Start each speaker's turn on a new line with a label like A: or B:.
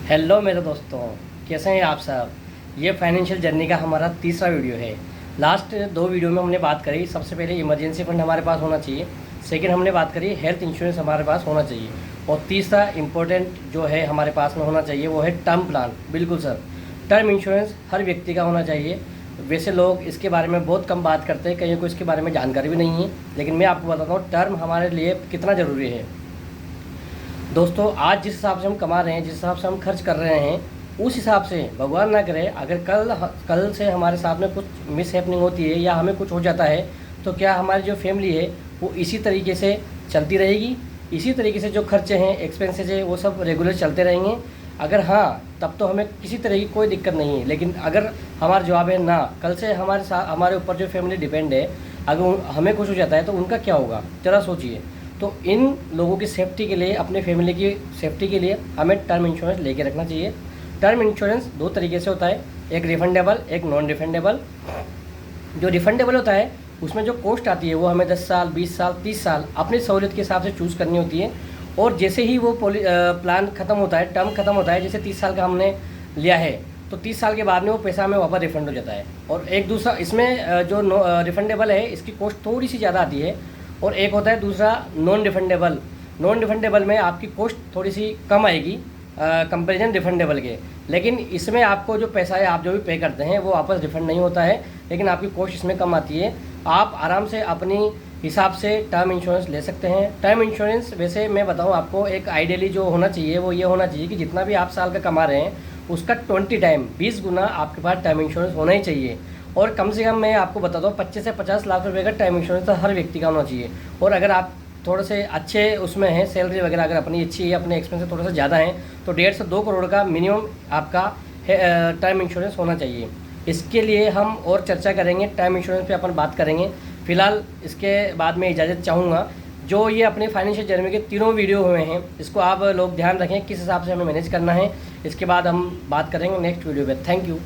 A: Hello मेरे दोस्तों, कैसे हैं आप सब। ये फाइनेंशियल जर्नी का हमारा तीसरा वीडियो है। लास्ट दो वीडियो में हमने बात करी, सबसे पहले इमरजेंसी फंड हमारे पास होना चाहिए। सेकंड हमने बात करी हेल्थ इंश्योरेंस हमारे पास होना चाहिए। और तीसरा इम्पोर्टेंट जो है हमारे पास में होना चाहिए वो है टर्म प्लान। बिल्कुल सर, टर्म इंश्योरेंस हर व्यक्ति का होना चाहिए। वैसे लोग इसके बारे में बहुत कम बात करते हैं, कईयों को इसके बारे में जानकारी भी नहीं है, लेकिन मैं आपको बताता हूँ टर्म हमारे लिए कितना ज़रूरी है। दोस्तों, आज जिस हिसाब से हम कमा रहे हैं, जिस हिसाब से हम खर्च कर रहे हैं, उस हिसाब से भगवान ना करे अगर कल से हमारे साथ में कुछ मिस हैपनिंग होती है या हमें कुछ हो जाता है, तो क्या हमारी जो फैमिली है वो इसी तरीके से चलती रहेगी? इसी तरीके से जो खर्चे हैं, एक्सपेंसेस है, वो सब रेगुलर चलते रहेंगे? अगर हाँ, तब तो हमें किसी तरह की कोई दिक्कत नहीं है। लेकिन अगर हमारा जवाब है ना, कल से हमारे साथ हमारे ऊपर जो फैमिली डिपेंड है, अगर हमें कुछ हो जाता है तो उनका क्या होगा, ज़रा सोचिए। तो इन लोगों की सेफ्टी के लिए, अपने फैमिली की सेफ्टी के लिए हमें टर्म इंश्योरेंस लेके रखना चाहिए। टर्म इंश्योरेंस दो तरीके से होता है, एक रिफंडेबल, एक नॉन रिफंडेबल। जो रिफंडेबल होता है उसमें जो कॉस्ट आती है वो हमें 10 साल, 20 साल, 30 साल अपनी सहूलियत के हिसाब से चूज़ करनी होती है। और जैसे ही वो प्लान ख़त्म होता है, टर्म ख़त्म होता है, जैसे 30 साल का हमने लिया है तो 30 साल के बाद में वो पैसा हमें वापस रिफंड हो जाता है। और एक दूसरा इसमें जो रिफंडेबल है इसकी कॉस्ट थोड़ी सी ज़्यादा आती है। और एक होता है दूसरा नॉन रिफंडेबल। नॉन रिफंडेबल में आपकी कॉस्ट थोड़ी सी कम आएगी कंपेरिजन रिफंडेबल के, लेकिन इसमें आपको जो पैसा है आप जो भी पे करते हैं वो वापस रिफंड नहीं होता है, लेकिन आपकी कॉस्ट इसमें कम आती है। आप आराम से अपनी हिसाब से टर्म इंश्योरेंस ले सकते हैं। टर्म इंश्योरेंस वैसे मैं बताऊं आपको, एक आइडियली जो होना चाहिए वो ये होना चाहिए कि जितना भी आप साल का कमा रहे हैं उसका 20 टाइम 20 गुना आपके पास टर्म इंश्योरेंस होना ही चाहिए। और कम से कम मैं आपको बताता हूँ 25 से 50 लाख रुपए का टर्म इंश्योरेंस तो हर व्यक्ति का होना चाहिए। और अगर आप थोड़े से अच्छे उसमें हैं, सैलरी वगैरह अगर अपनी अच्छी है, अपने एक्सपेंस थोड़ा सा ज़्यादा हैं, तो 1.5 से 2 करोड़ का मिनिमम आपका टर्म इंश्योरेंस होना चाहिए। इसके लिए हम और चर्चा करेंगे, टर्म इंश्योरेंस पे अपन बात करेंगे। फिलहाल इसके बाद में इजाज़त चाहूँगा। जो ये अपने फाइनेंशियल जर्नी के तीनों वीडियो हुए हैं, इसको आप लोग ध्यान रखें किस हिसाब से हमें मैनेज करना है। इसके बाद हम बात करेंगे नेक्स्ट वीडियो पे। Thank you.